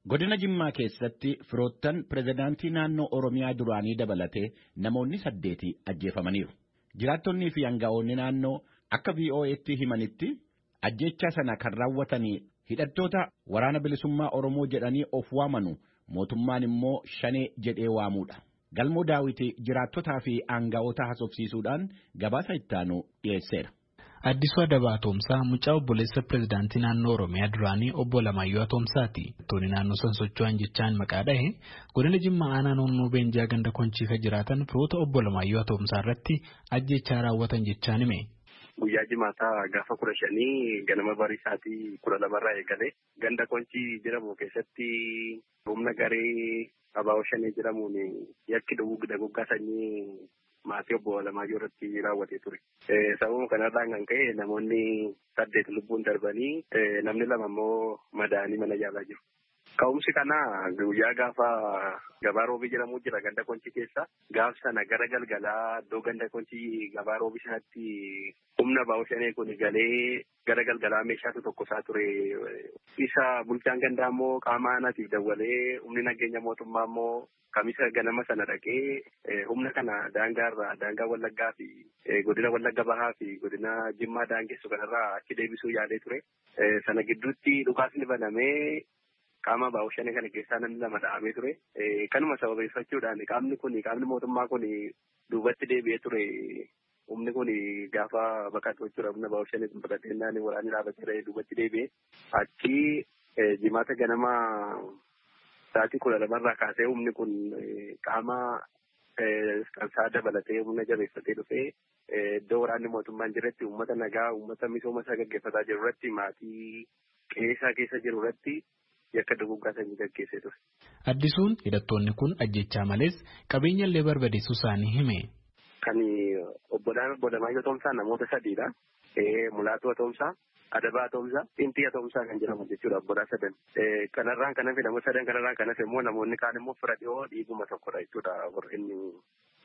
Godina Jimmaa keessatti firoottan pirezidaantii naannoo Oromiyaa duraanii dabalatee namoonni 8 ajjeefamaniiru. Jiraattonnii fi aanga'oonni naannoo akka VOA'tti himanitti ajjeechaa sana kan raawwatanii hidhattoota waraana bilisummaa Oromoo jedhanii of waamanu mootummaan immoo shanee jedhee waamuudha. Galmoo Daawiti jiraattotaa fi aanga'oota haasofsiisuudhaan gabaasa ittaanu dhiyeesseera. Addisuu Adabaa Atoomsaa mucaa obboleessa pirezidaantii naannoo Oromiyaa duraanii obbo Alamaayyoo Atoomsaati. Tooni naannoo san socho'an jechaan maqaa dhahe godina Jimmaa aanaa noonnoo Beenjaa ganda Konchiika jiraatan firoota obbo Alamaayyoo Atoomsaa irratti ajjeechaa raawwatan jechaan hime. Guyyaa Jimaataa gaafa 15 ganama barii sa'aatii 12 eegalee ganda Konchii jedhamu keessatti humna garee Abaaboo Shanee jedhamuun yakki duguggaa sanyii maatii obbo Alamaayyoo irratti raawwatee ture. Sababa kanarraan kan ka'e namoonni 8 lubbuun darbanii namni 2 immoo madaa'anii mana yaalaa jiru. Ka'umsi kana guyyaa gaafa gabaa roobii jedhamu jira ganda Konchii keessa. Gaaf sana gara galgalaa iddoo ganda Konchii gabaa roobii sanatti humna Abaaboo Shanee kun galee gara galgalaa meeshaatu tokkosaa ture. Isa bulchaan gandaa immoo qaama aanaatiif dawwalee humni nageenya mootummaa immoo kamisa ganama sana dhaqee humna kana daangaa Wallaggaa fi godina Wallagga Bahaa fi godina Jimmaa daangessu kanarraa achi deebisuu yaalee ture. Sana gidduutti dhukaasni banamee qaama Abaaboo Shanee kana keessaa namni 2 dha'amee ture. Kanuma sababeeffachuudhaan qaamni mootummaa kun duubatti deebi'ee ture. Humni kun gaafa baqatu jechuudha. Humna Abaaboo Shanee baqatee naannoo waraanni dhaabatee duubatti deebi'ee achi jimaata ganama sa'aatii 12 irraa kaasee humni kun qaama kansaa dabalatee humna jabeeffatee dhufee iddoo waraanni mootummaan jiretti uummata nagaa uummata misooma isaa gaggeeffataa jiru irratti maatii qeessaa keessa jiru irratti yakka duguggaa sanyii gaggeessee ture. Addisuun hidhattoonni kun ajjechaa malees qabeenya illee barbadeessuu isaanii hime. Kan obbo Alamaayyoo Atoomsaa namoota 3dha. Mulaatuu Atoomsaa, Adabaa Atoomsaa, Xintii Atoomsaa kan jedhamu jechuudha obbolaa 3. Kanarraan kan hafe namoota 3 kanarraan kan hafe immoo namoonni kaan immoo fira dhiyoo dhiiguma tokkodha jechuudha warreen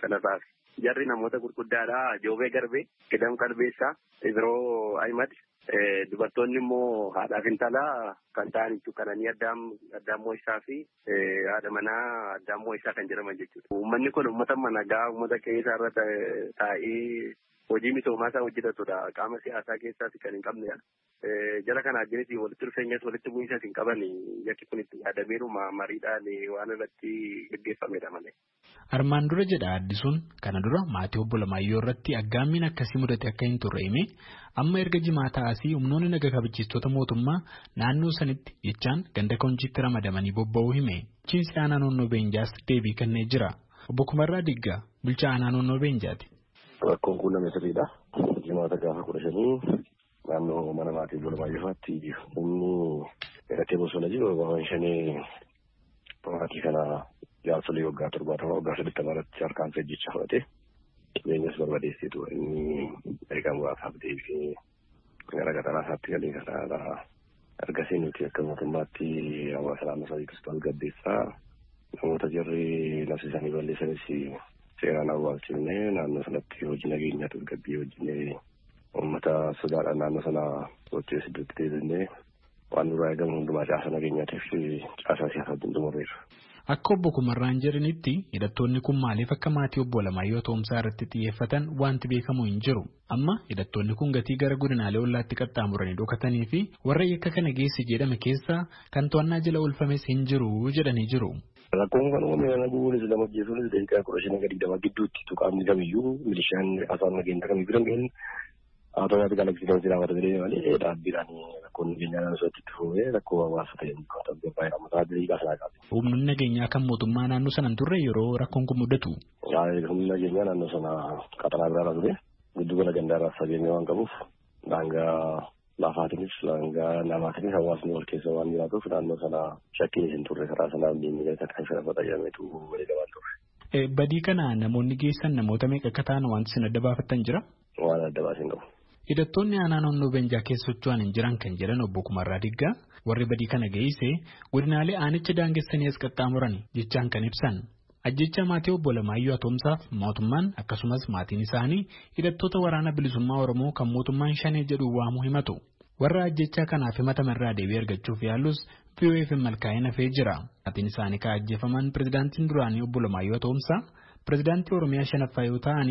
kanarraa. Jarri namoota gurguddaadha. Joobee Garbee, Kidam Qalbeessaa, Ibiroo Ahimad. Dubartoonni immoo haadhaaf intalaa kan ta'an jechuudha. Kananii Addaam Mo'isaa fi haadha manaa Addaam Mo'isaa kan jedhaman jechuudha. Uummanni kun uummata nagaa uummata qe'ee irra taa'ee hojii misoomaa isaa hojjetatudha. Qaama siyaasaa keessaas kan hin qabnedha. Jala kana ajjinitti walitti dhufeenyas walitti bu'iinsaas hin qaban yakki kun itti yaadameeru mariidhaan waan irratti gaggeeffamedha malee. Armaan dura jedha Addisuun kana dura maatii obbo Alamaayyoo irratti aggaammiin akkasii mudate akka hin turre hime amma erga jimaataa asii humnoonni naga kabachiistota mootummaa naannoo sanitti jechaan ganda Konchiitti ramadamanii bobba'uu hime. Bulchiinsi aanaa noonnoo Beenjaas deebii kennee jira. Obbo Kumarraa Diggaa bulchaa aanaa noonnoo Beenjaati. Rakkoon kun nama sirriidha. Jimaata gaafa 15 naannoo mana maatii obbo Alamaayyoofaatti humni hidhatee bosona jiru Abaaboo Shanee maatii kana jaarsolee waggaa 70 waggaa 80 irratti harkaan ajjechaa fudhate qabeenyas barbadeessitu inni erga muraasaaf deebisee gara gatanaa isaatti galee kanaadha. Ergasii nuti akka mootummaatti hawaasa naannoo isaa Kiristoos gaddeessaa namoota jarri nafsi isaanii balleessanis seeraan awwaalchifnee naannoo sanatti hojii nageenyaa tasgabbii hojjennee uummata sodaadhaan naannoo sana sochii iddootti deebinee waan duraa eegamu hundumaa caasaa nageenyaatiif caasaa siyaasaa xumurreerra. Akka obbo Kumarraan jedhanitti hidhattoonni kun maaliif akka maatii obbo Alamaayyoo Atoomsaa irratti xiyyeeffatan wanti beekamu hin jiru. Amma hidhattoonni kun gatii gara godinaalee ollaatti qaxxaamuranii dhokatanii fi warra yakka kana geesse jedhame keessaa kan to'annaa jala oolfames hin jiru jedhanii jiru. Rakkoon kan uumame naguunis lama jechuunis daqiiqaa 15 gadi dama gidduutti tuqaamni kamiyyuu milishaan afaan nageenya kamiyyuu biran Automaati galaksiidhaan jira wata bilee malee dhaabbiidhaan rakkoon nageenyaa naannoo itti fuudhee rakkoo hawaasa ta'e kan baay'ee ammataa diriiraa sanaa qabu. Humni nageenyaa kan mootummaa naannoo sana turre yeroo rakkoon kun mudatu. Humni nageenyaa naannoo sana qaxanaa biraarra ture giddu gala gandaarraa fageenya waan qabuuf daangaa lafaatiinis daangaa namaatiinis hawaasni wal keessa waan jiraatuuf naannoo sana shakkiin hin turre karaa sanaa diinni kan fedhafa xayyameetu walii gabaan turre. Badii kana namoonni geessan namoota meeqa akka ta'an wanti sin adda baafattan jira? Waan adda baasin qabu. Hidhattoonni aanaa noonnoo Beenjaa keessa socho'an hin jiran kan jedhan obbo Kumarraa Diggaa warri badii kana geesse godinaalee aanicha daangessanii as qaxxaamuran jechaan kan ibsan. Ajjecha maatii obbo Alamaayyoo Atoomsaaf mootummaan akkasumas maatiin isaanii hidhattoota waraana bilisummaa Oromoo kan mootummaan shanee jedhu waamuu himatu. Warra ajjechaa kanaaf himatamarraa deebii argachuuf yaalus POF malkaa'ina fee jira. Maatiin isaanii kan ajjeefaman pirezidaantiin duraanii obbo Lamaayyoo Toomsaa pirezidaantii Oromiyaa shanaffaa yoo ta'an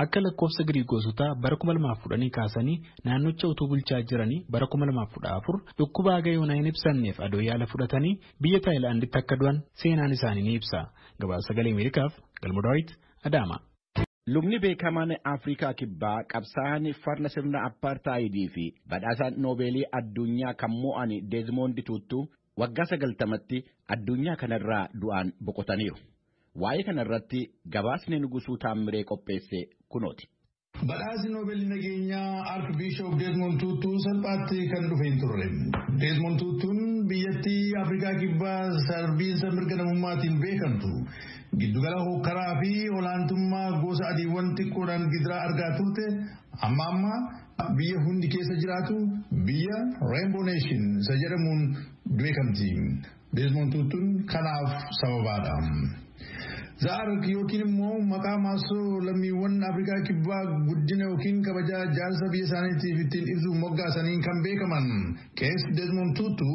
akka lakkoofsa Giriigoosotaa bara 2010 kaasanii naannocha utuu bulchaa jiranii bara 2014 dhukkuba Agayoonaa hin ibsanneef adoo yaala fudhatanii biyya Taayilaanditti akka du'an seenaan isaanii ni ibsa. Gabaasa Sagalee Ameerikaaf Galmo Daawit Adaama. Lubni beekamaan Afrikaa Kibbaa qabsaa'aan farra sirna apartaayidii fi badhaasa Noobeelii addunyaa kan mo'an Desmond Tutu waggaa 90tti addunyaa kanarraa du'aan boqotaniiru. Waa'ee kanarratti gabaasni Nugusuu Taammiree qopheesse kunooti. Badhaasni Noobeelii nageenyaa Arkibiishop Desmond Tutu salphaatti kan dhufe hin turre. Desmond Tutuun biyyattii Afrikaa Kibbaa sarbiinsa mirga namummaatiin beekamtu. Giddugala hokkaraa fi olaantummaa gosa adiiwwan xiqqoodhaan gidiraa argaa turte amma biyya hundi keessa jiraatu biyya Rainbow Nation isa jedhamuun beekamti. Desmond Tutuun kanaaf sababaadha. Zaark yookiin immoo maqaa maasoo lammiiwwan Afrikaa Kibbaa guddina yookiin kabajaa jaarsa biyya isaaniitiif ittiin ibsuuf moggaasaniin kan beekaman Kees Desmond Tutu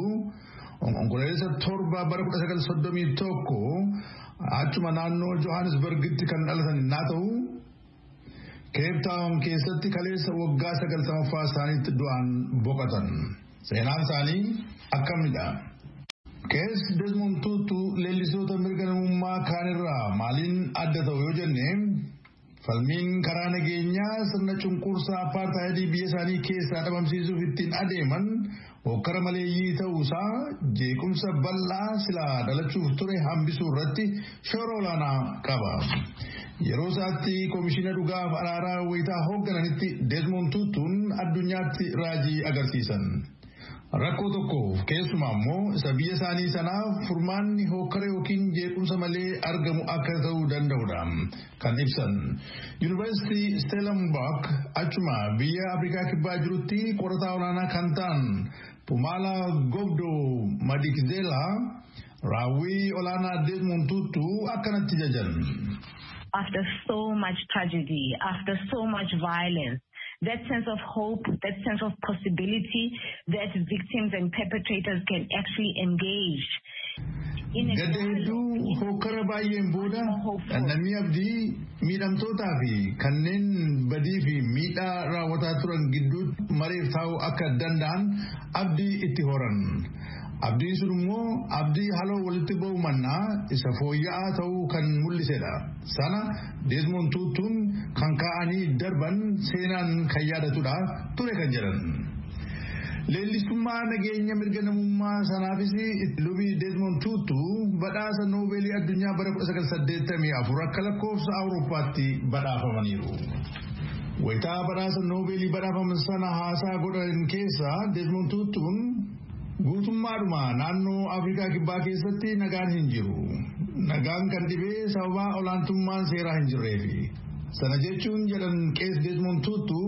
onkololeessa 7 bara 1931 achuma naannoo Johannesburgitti kan dhalatan naa ta'u Cape Town keessatti kaleessa waggaa 90ffaa isaaniitti du'aan boqotan. Seenaan isaanii akkamidha? Kees Desmond Tutu leellisoota mirga namummaa kaanirraa maaliin adda ta'u yoo jenne falmiin karaa nageenyaa sirna cunqursaa apartaayidii biyya isaanii keessaa dhabamsiisuuf ittiin adeeman hokkara maleeyyii ta'uusaa jeequmsa bal'aa silaa dhalachuuf ture hambisuu irratti shoora olaanaa qaba. Yeroo isaatti koomishina dhugaaf araaraa wayitaa hooggananitti Desmond Tutuun addunyaatti raajii agarsiisan. Rakkoo tokkoof keessumaa immoo isa biyya isaanii sanaaf furmaanni hokkara yookiin jeequmsa malee argamu akka ta'uu danda'udha kan ibsan. Yuunivarsiitii Stellenbosch achuma biyya Afrikaa Kibbaa jirutti qorataa olaanaa kan ta'an Pumala Gobdo Madikizela raawwii olaanaa Desmond Tutu akkanatti jajan. After so much tragedy, after so much violence, that sense of hope, that sense of possibility that victims and perpetrators can actually engage in a Gadheedduu hokkara baay'een booda namni abdii miidhamtootaa fi kanneen badii fi miidhaa raawwataa turan gidduutti mareef taa'uu akka danda'an abdii itti horan. Abdiin sun immoo abdii haloo walitti ba'u mannaa isa fooyya'aa ta'uu kan mul'isedha. Sana Desmond Tutuun kan kaa'anii darban seenaan kan yaadatudha ture kan jedhan. Leellistummaa nageenya mirga namummaa sanaafis lubii Desmond Tutu badhaasa Noobeelii addunyaa bara 1984 akka lakkoofsa Awurooppaatti badhaafamaniiru. Wayitaa badhaasa Noobeelii badhaafaman sana haasaa godhan keessa Desmond Tutuun guutummaadhuma naannoo Afrikaa Kibbaa keessatti nagaan hin jiru. Nagaan kan dhibee sababaa olaantummaan seeraa hin jirreefi. Sana jechuun jedhan Kees Desmond Tutu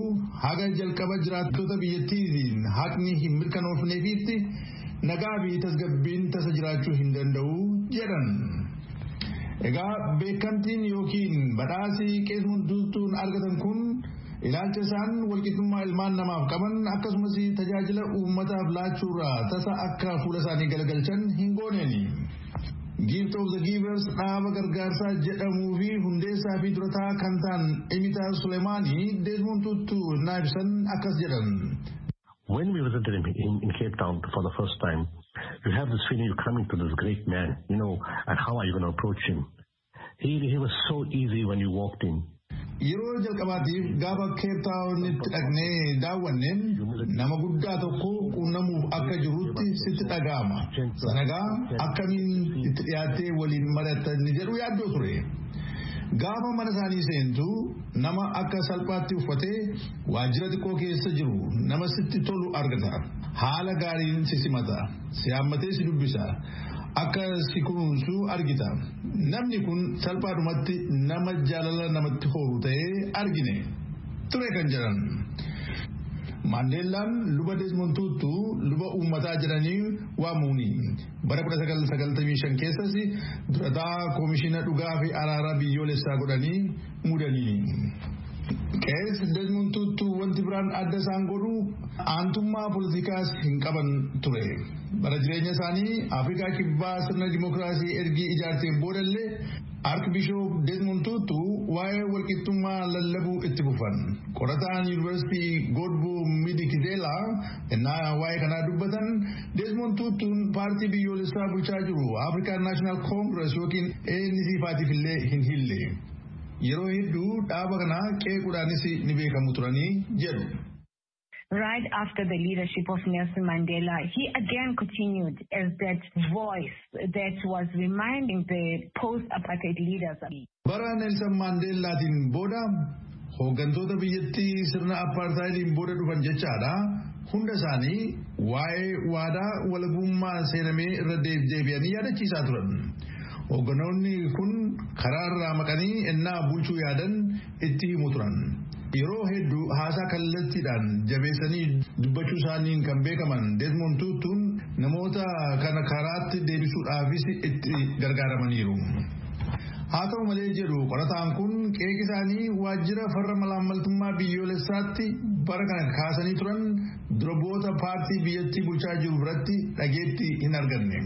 haga jalqaba jiraattota biyyattiitiin haqni hin mirkanoofneefiitti nagaa fi tasgabbiin tasa jiraachuu hin danda'u jedhan. Egaa beekamtiin yookiin badhaasii Desmond Tutuun argatan kun ilaalcha isaan walqixxummaa ilmaan namaaf qaban akkasumas tajaajila uummataaf laachuurraa tasa akka fuula isaanii galagalchan hin gooneeni. Gift of the Givers dhaaba gargaarsaa jedhamuu fi hundeessaa fi durataa kan ta'an Emitaa Sulemaanii Desmond Tutu naa ibsan akkas jedhan. When we visited him in Cape Town for the first time, you have this feeling you're coming to this great man, and how are you going to approach him? He was so easy when you walked in. Yeroo jalqabaatiif gaafa Cape Townitti dhaqnee daawwanneen nama guddaa tokko quunnamuuf akka jirutti sitti dhaga'ama. Sanagaa akkamiin itti dhiyaattee waliin mari'attan jedhu yaaddoo ture. Gaafa mana isaanii seentu nama akka salphaatti uffatee waajjira xiqqoo keessa jiru nama sitti tolu argata. Haala gaariin si simata. Si hammatee si dubbisa. Akka si kunuunsu argita. Namni kun salphaadhumatti nama jaalala namatti horu ta'ee argine. Ture kan jedhan. Mandeellaan luba Desmond Tutu luba uummataa jedhanii waamuuni. Bara 1995 keessas durataa koomishina dhugaa fi araaraa biyyoolessaa godhanii muudanii. Qees Desmond Tutu wanti biraan adda isaan godhu aantummaa poolitikaas hin qaban ture. Bara jireenya isaanii Afrikaa kibbaa sirna dimookiraasii ergii ijaarteen boodallee Archbishop Desmond Tutu waa'ee walqixxummaa lallabuu itti fufan. Qorataan Yuunivarsiitii Godbo Midikizela innaa waa'ee kanaa dubbatan Desmond Tutuun paartii biyyoolessaa bulchaa jiru African National Congress yookiin ANC faatiif illee hin hille. Yeroo hedduu dhaaba kana qeequudhaanis ni beekamu turanii jedhu. Right after the leadership of Nelson Mandela, he again continued as that voice that was reminding the post-apartheid leaders. Bara Nelson Mandelaatiin booda hooggantoota biyyattii sirna apartheidiin booda dhufan jechaadha. Hunda isaanii waa'ee waadaa walabummaa seenamee irra deebi'anii yaadachiisaa turan. Hogganoonni kun karaa irraa maqanii ennaa bulchuu yaadan itti himu turan. Yeroo hedduu haasaa kallattiidhaan jabeessanii dubbachuu isaaniin kan beekaman Desmond Tutuun namoota kana karaatti deebisuudhaafis itti gargaaramaniiru. Haa ta'u malee jedhu qorataan kun qeeqi isaanii waajjira farra malaammaltummaa biyyoolessaatti bara kana kaasanii turan durboota paartii biyyattii bulchaa jiru biratti dhageetti hin arganne.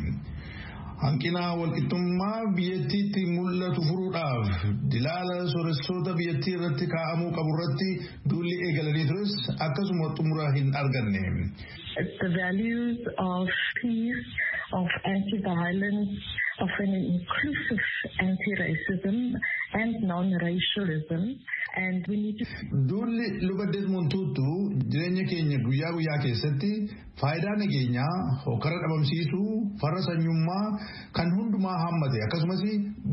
Hanqina walqixxummaa biyyattiitti mul'atu furuudhaaf dilaala sooressoota biyyattii irratti kaa'amuu qabu irratti duulli eegalanii tures akkasuma xumura hin arganne. The values of peace, of anti-violence, of an inclusive anti-racism and non-racialism, and we need to... Duulli luba Desmond Tutu jireenya keenya guyyaa guyyaa keessatti faayidaa nageenyaa, hokkara dhabamsiisuu, farra sanyummaa kan hundumaa hammate akkasumas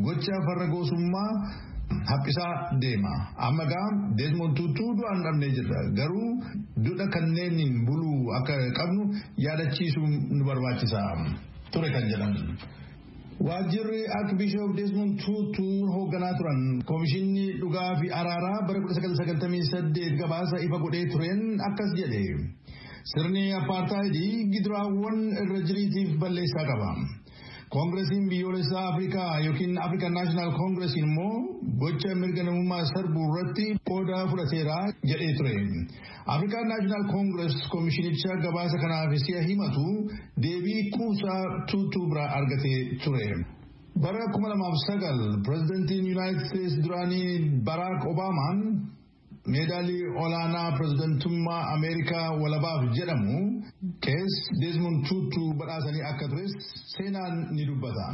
gocha farra goosummaa haphisaa deema. Amma gaa Desmond Tutu du'aan dhabnee jirra. Garuu duudha kanneeniin buluu akka qabnu yaadachiisuu nu barbaachisa ture kan jedhan. Waajjirri Archbishop Desmond Tutu hoogganaa turan Komishinni Dhugaa fi Araaraa bara 1998 gabaasa ifa godhee tureen akkas jedhe. Sirni apartaayidii gidiraawwan irra jiriitiif balleessaa qaba. Koongiresiin biyyoolessaa Afrikaa yookiin African National Congress immoo gocha mirga namummaa sarbuu irratti qooda fudhateera jedhee ture. African National Congress komishinicha gabaasa kanaaf si'a himatu deebii quubsaa Tutu biraa argatee ture. Bara 2009 pirezidantiin United States duraanii Barack Obamaan meedaalii olaanaa pirezidantummaa Ameerikaa walabaaf jedhamu Qees Desmond Tutu badhaasanii akka tures seenaan ni dubbata.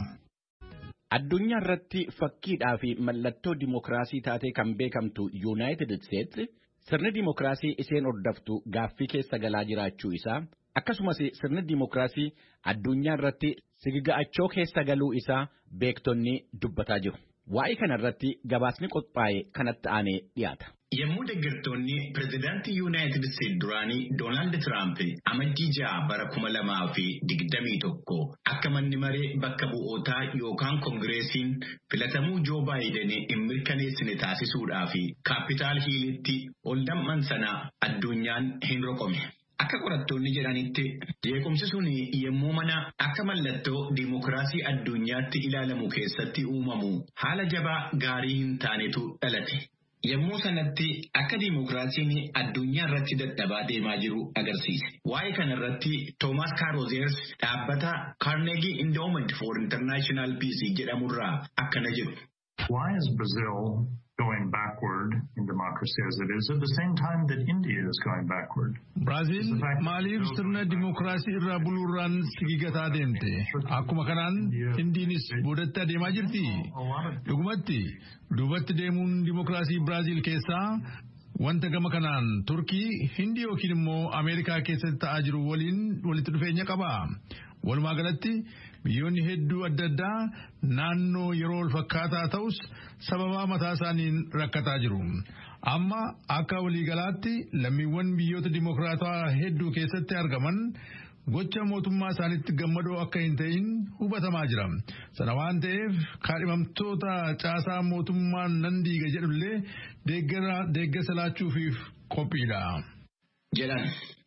Addunyaa irratti fakkiidhaa fi mallattoo dimookiraasii taatee kan beekamtu United States sirni dimookiraasii isheen hordoftu gaaffii keessa galaa jiraachuu isaa akkasumas sirni dimookiraasii addunyaa irratti sigiga'achoo keessa galuu isaa beektonni dubbataa jiru. Waa'ee kana irratti gabaasni qophaa'e kanatti aanee dhiyaata. Yommuu deeggartoonni pirezidaantii Yuunaayitid Isteetsi duraanii Doonaald Tiraamp amajjii 6 bara 2021 akka manni maree bakka bu'ootaa yookaan koongireesiin filatamuu Joo Baayiden hin mirkaneessine taasisuudhaaf kaapitaal hiilitti ol damman sana addunyaan hin roqome. Akka qorattoonni jedhanitti jeequmsi sun yommuu mana akka mallattoo dimookiraasii addunyaatti ilaalamu keessatti uumamu haala jabaa gaarii hin taanetu dhalate. Yommuu sanatti akka dimookiraasiin addunyaa irratti dadhabaa deemaa jiru agarsiise. Waa'ee kana irratti Thomas Carozers dhaabbata Carnegie Endowment for International Peace jedhamurraa akkana jedhu. Why is Brazil going backward in democracy as it is at the same time that India is going backward? Brazil maaliif sirna dimookiraasii irraa buluurraan sigigataa deemte? Akkuma kanaan Indiinis boodatti adeemaa jirti. Dhugumatti duubatti deemuun dimookiraasii Brazil keessaa wanta gama kanaan Turkii, Hindi yookiin immoo Ameerikaa keessatti ta'aa jiru waliin walitti dhufeenya qaba. Walumaa galatti biyyoonni hedduu adda addaa naannoo yeroo walfakkaataa ta'us sababa mataa isaaniin rakkataa jiru. Amma akka waliigalaatti lammiiwwan biyyoota dimookiraatawaa hedduu keessatti argaman gocha mootummaa isaaniitti gammadoo akka hin ta'in hubatamaa jira. Sana waan ta'eef kaadhimamtoota caasaa mootummaan nan diiga jedhullee deeggarsa laachuufiif qophiidha. jedhan.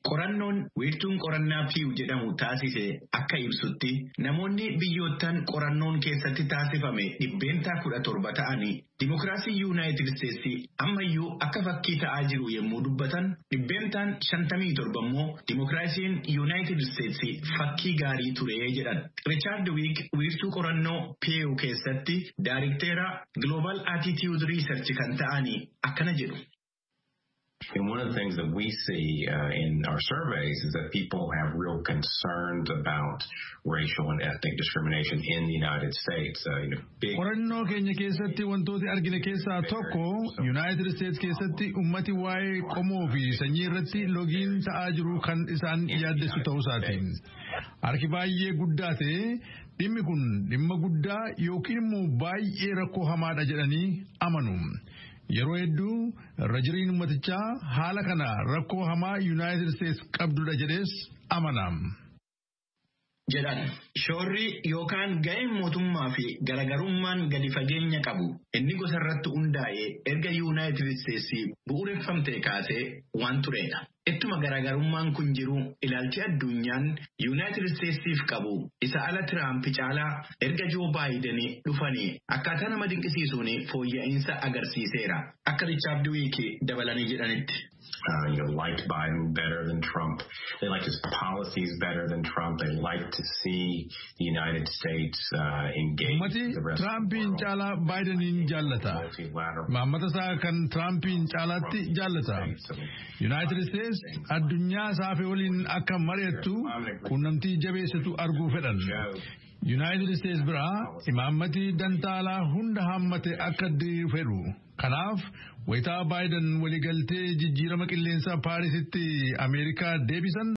Qorannoon wiirtuun qorannaa Pew jedhamu taasise akka ibsutti namoonni biyyoottan qorannoon keessatti taasifame 17 ta'anii Dimokiraasii Yuunaayitid Isteetsi ammayyuu akka fakkii ta'aa jiru yommuu dubbatan 57 immoo Dimokiraasiin Yuunaayitid Isteetsi fakkii gaarii ture jedhan. Riichaard Wiig wiirtuu qorannoo Pew keessatti Daayirikteera Global Attitude Research kan ta'anii akkana jedhu. And one of the things that we see in our surveys is that people have real concerns about racial and ethnic discrimination in the United States. Qorannoo keenya keessatti wantooti argine keessaa tokko United States keessatti ummati waa'ee qomoo fi sanyii irratti logiin ta'aa jiru kan isaan yaaddessu ta'uu isaatiin. Harki baay'ee guddaa ta'e dhimmi kun dhimma guddaa yookiin immoo baay'ee rakkoo hamaadha jedhanii amanu. Yeroo hedduu irra jiriin ummatichaa haala kana rakkoo hamaa United States qabdudha jedhees amanam. Jedhan shoorri yookaan ga'een mootummaa fi garagarummaan gadi fageenya qabu inni gosa irratti hundaa'ee erga Yuunaayitid Isteetsi bu'uureffamtee kaasee waan turedha. Ittuma garagarummaan kun jiru ilaalchi addunyaan Yuunaayitid Isteetsiif qabu isa ala Tiraamp caalaa erga Joo Baayiden dhufanii akkaataa nama dinqisiisuun fooyya'insa agarsiiseera. Akka Riichaard Wiig dabalanii jedhanitti. Liked Biden better than Trump. They liked his policies better than Trump. They like to see the United States engage with the rest of the world. Chala Bidenin jallata. Mamata sa kan Trumpin chalatti jallata. United States addunyaa saafe waliin akka mari'attu qunnamtii jabeessitu arguu fedhan. United States bira imaammati dantaalaa hunda hammate akka fedhu. Kanaaf wayitaa Biden waliigaltee jijjiirama qilleensaa Paarisitti Ameerikaa deebisan